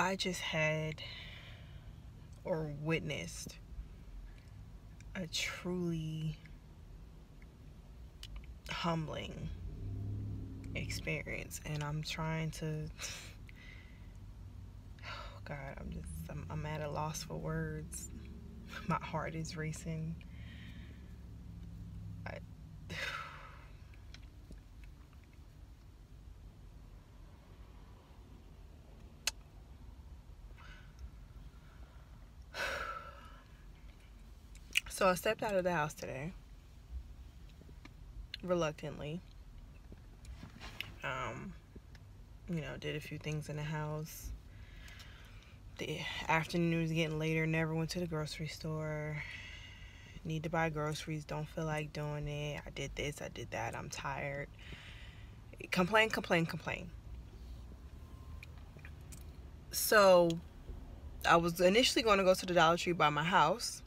I just had or witnessed a truly humbling experience, and I'm trying to oh God, I'm at a loss for words. My heart is racing. I, so I stepped out of the house today, reluctantly. Did a few things in the house. The afternoon was getting later, never went to the grocery store. Need to buy groceries, don't feel like doing it. I did this, I did that, I'm tired. Complain. So I was initially going to go to the Dollar Tree by my house.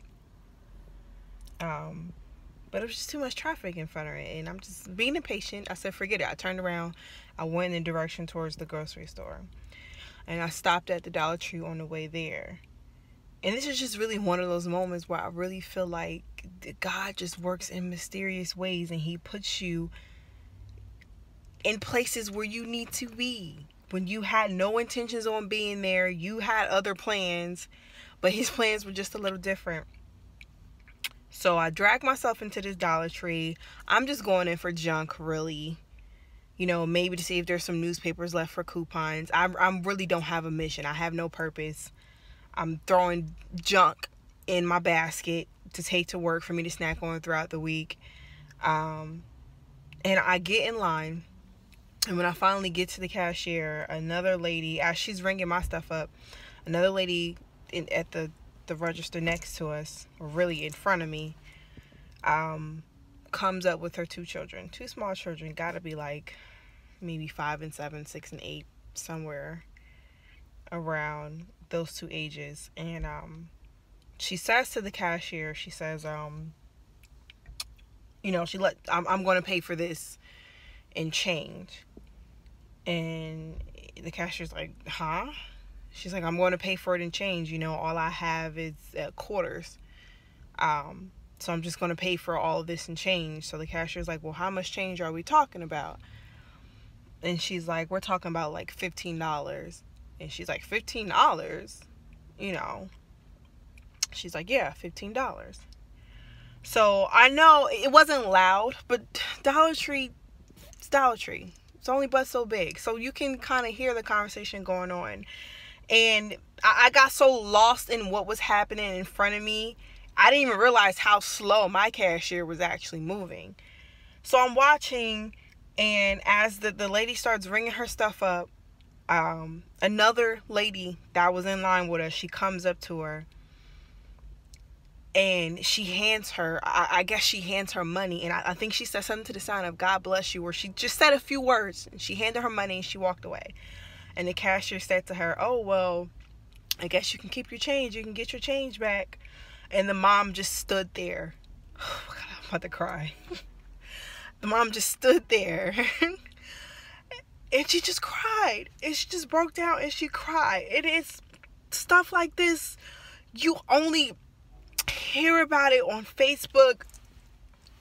But it was just too much traffic in front of it, and I'm just being impatient. I said, forget it. I turned around. I went in the direction towards the grocery store, and I stopped at the Dollar Tree on the way there. And this is just really one of those moments where I really feel like God just works in mysterious ways, and he puts you in places where you need to be. When you had no intentions on being there, you had other plans, but his plans were just a little different. So I dragged myself into this Dollar Tree. I'm just going in for junk, really. Maybe to see if there's some newspapers left for coupons. I really don't have a mission. I have no purpose. I'm throwing junk in my basket to take to work for me to snack on throughout the week. And I get in line. And when I finally get to the cashier, another lady, as she's ringing my stuff up, another lady at the register next to us, or really in front of me, comes up with her two small children, gotta be like maybe 5 and 7, 6 and 8, somewhere around those two ages. And she says to the cashier, she says, I'm going to pay for this in change. And the cashier's like, huh? She's like, I'm going to pay for it in change. All I have is quarters. So I'm just going to pay for all of this in change. So the cashier's like, well, how much change are we talking about? And she's like, we're talking about like $15. And she's like, $15? She's like, yeah, $15. So I know it wasn't loud, but Dollar Tree, it's Dollar Tree. It's only but so big. So you can kind of hear the conversation going on. And I got so lost in what was happening in front of me, I didn't even realize how slow my cashier was actually moving. So I'm watching, and as the lady starts ringing her stuff up, another lady that was in line with us, she comes up to her, and she hands her, I guess she hands her money, and I think she said something to the sound of God bless you, or she just said a few words, and she handed her money, and she walked away. And the cashier said to her, oh, well, I guess you can keep your change. You can get your change back. And the mom just stood there. Oh, God, I'm about to cry. The mom just stood there. And she just cried. And she just broke down and she cried. It is stuff like this. You only hear about it on Facebook.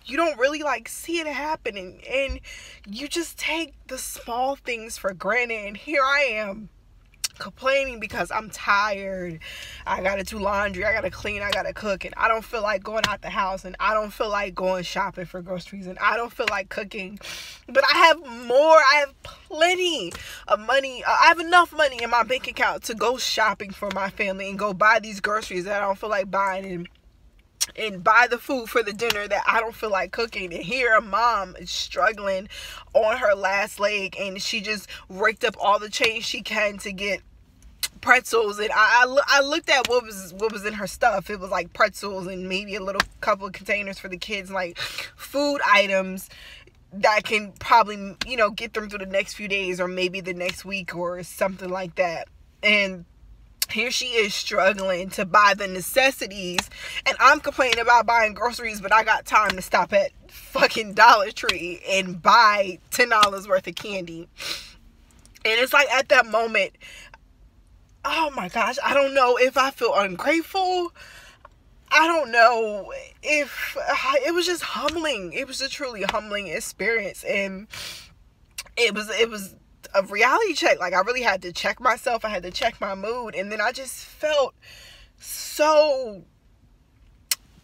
You don't really see it happening, and you just take the small things for granted. And here I am complaining because I'm tired. I gotta do laundry, I gotta clean, I gotta cook, and I don't feel like going out the house, and I don't feel like going shopping for groceries, and I don't feel like cooking. But I have plenty of money. I have enough money in my bank account to go shopping for my family and go buy these groceries that I don't feel like buying, and buy the food for the dinner that I don't feel like cooking. And here a mom is struggling on her last leg, and she just raked up all the change she can to get pretzels. And I looked at what was in her stuff. It was like pretzels and maybe a little couple of containers for the kids, like food items that can probably get them through the next few days, or maybe the next week, or something like that. And here she is struggling to buy the necessities, and I'm complaining about buying groceries, but I got time to stop at fucking Dollar Tree and buy $10 worth of candy. And it's like, at that moment, oh my gosh, I don't know if I feel ungrateful. I don't know if it was just humbling. It was a truly humbling experience, and it was a reality check. Like, I really had to check myself. I had to check my mood, and then I just felt so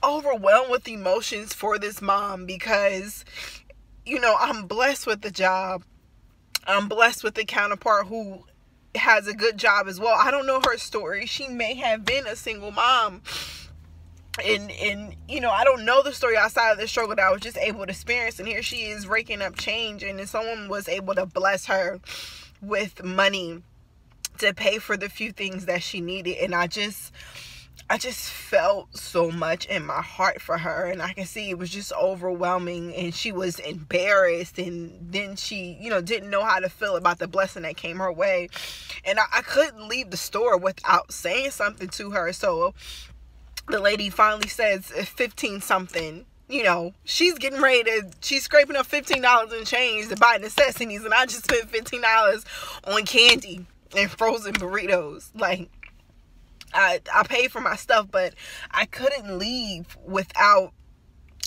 overwhelmed with emotions for this mom because, you know, I'm blessed with the job. I'm blessed with the counterpart who has a good job as well. I don't know her story. She may have been a single mom. And you know, I don't know the story outside of the struggle that I was just able to experience. And here she is raking up change. And then someone was able to bless her with money to pay for the few things that she needed. And I just felt so much in my heart for her, and I can see it was just overwhelming, and she was embarrassed, and then she, you know, didn't know how to feel about the blessing that came her way. And I couldn't leave the store without saying something to her. So the lady finally says 15 something. You know, she's scraping up $15 in change to buy necessities, and I just spent $15 on candy and frozen burritos. Like, I paid for my stuff, but I couldn't leave without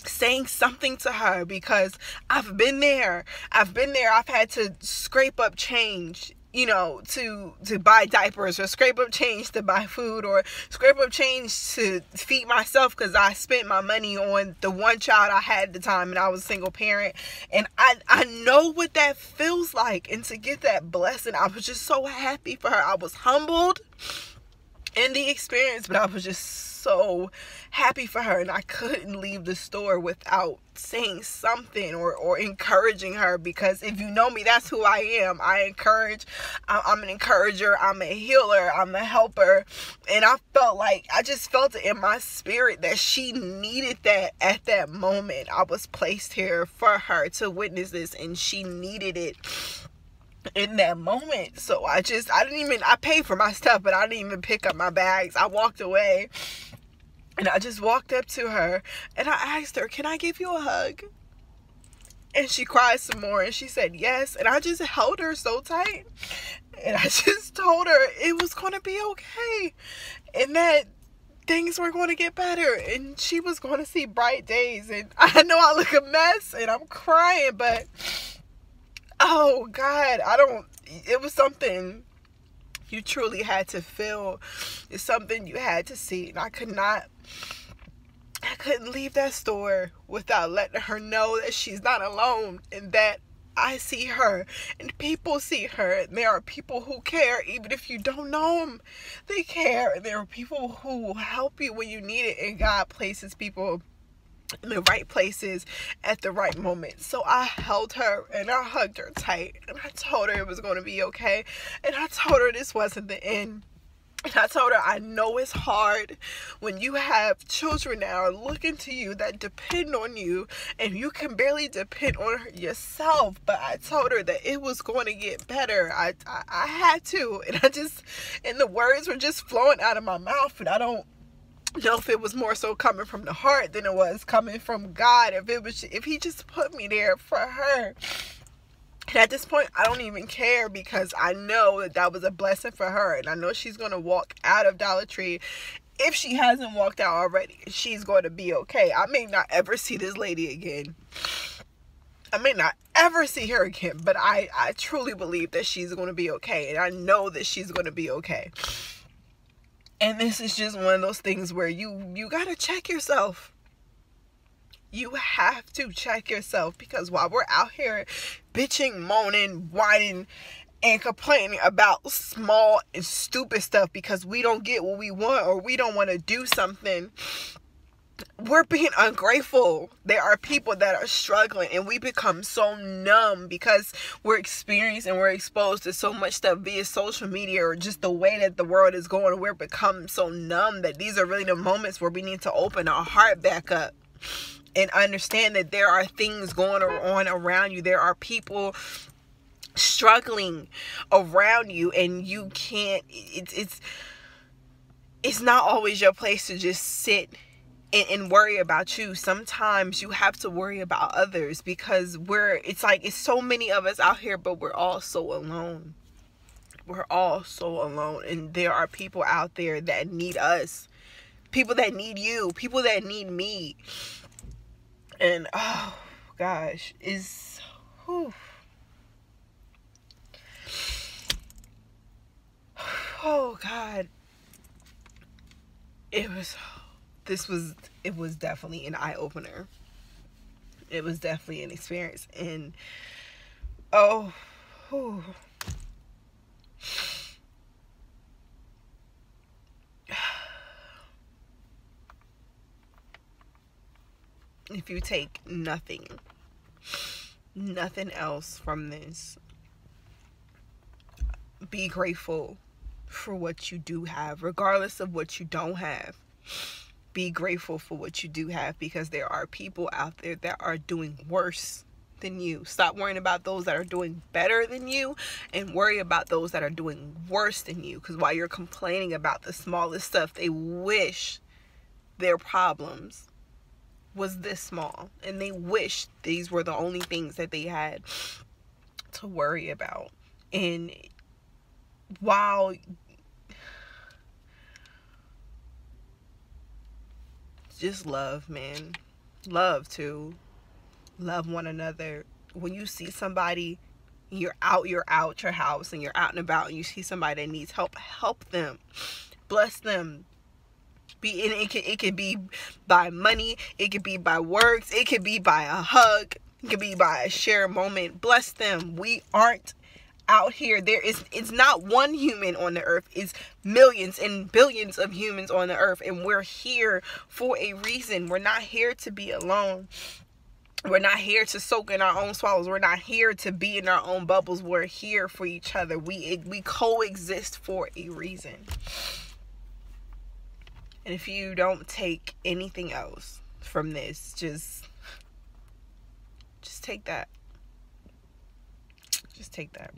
saying something to her, because I've been there. I've had to scrape up change, you know, to buy diapers, or scrape up change to buy food, or scrape up change to feed myself, because I spent my money on the one child I had at the time, and I was a single parent. And I know what that feels like. And to get that blessing, I was just so happy for her. I was humbled in the experience, but I was just so happy for her, and I couldn't leave the store without saying something or encouraging her, because if you know me, that's who I am. I'm an encourager, I'm a healer, I'm a helper. And I just felt it in my spirit that she needed that at that moment. I was placed here for her to witness this, and she needed it in that moment. So I paid for my stuff, but I didn't even pick up my bags. I walked away, and I just walked up to her, and I asked her, "Can I give you a hug?" And she cried some more, and she said yes. And I just held her so tight, and I just told her it was going to be okay, and that things were going to get better, and she was going to see bright days. And I know I look a mess, and I'm crying, but oh God, it was something you truly had to feel. It's something you had to see. And I couldn't leave that store without letting her know that she's not alone, and that I see her, and people see her, and there are people who care. Even if you don't know them, they care. And there are people who will help you when you need it, and God places people in the right places at the right moment. So I held her, and I hugged her tight, and I told her it was going to be okay, and I told her this wasn't the end. And I told her, I know it's hard when you have children that are looking to you, that depend on you, and you can barely depend on yourself. But I told her that it was going to get better. I had to, and the words were just flowing out of my mouth, and I don't know if it was more so coming from the heart than it was coming from God. If he just put me there for her. And at this point, I don't even care, because I know that was a blessing for her. And I know she's going to walk out of Dollar Tree. If she hasn't walked out already, she's going to be okay. I may not ever see this lady again. I may not ever see her again. But I truly believe that she's going to be okay. And I know that she's going to be okay. And this is just one of those things where you got to check yourself. You have to check yourself, because while we're out here bitching, moaning, whining, and complaining about small and stupid stuff because we don't get what we want, or we don't want to do something, we're being ungrateful. There are people that are struggling, and we become so numb because we're experiencing, we're exposed to so much stuff via social media, or just the way that the world is going. We're become so numb that these are really the moments where we need to open our heart back up and understand that there are things going on around you. There are people struggling around you, and you can't, it's not always your place to just sit and worry about you. Sometimes you have to worry about others, because it's so many of us out here, but we're all so alone. We're all so alone, and there are people out there that need us, people that need you, people that need me. And oh gosh, whew. Oh God, it was definitely an eye-opener. It was definitely an experience. And oh, whew. If you take nothing else from this, be grateful for what you do have, regardless of what you don't have. Be grateful for what you do have, because there are people out there that are doing worse than you. Stop worrying about those that are doing better than you, and worry about those that are doing worse than you. Because while you're complaining about the smallest stuff, they wish their problems was this small, and they wish these were the only things that they had to worry about. And while just love, man, love one another. When you see somebody, you're out your house and you're out and about, and you see somebody that needs help them, bless them. It could be by money, it could be by words, it could be by a hug, it could be by a shared moment. Bless them. We aren't out here. It's not one human on the earth. It's millions and billions of humans on the earth, and we're here for a reason. We're not here to be alone. We're not here to soak in our own swallows. We're not here to be in our own bubbles. We're here for each other. We coexist for a reason. And if you don't take anything else from this, just take that. Just take that.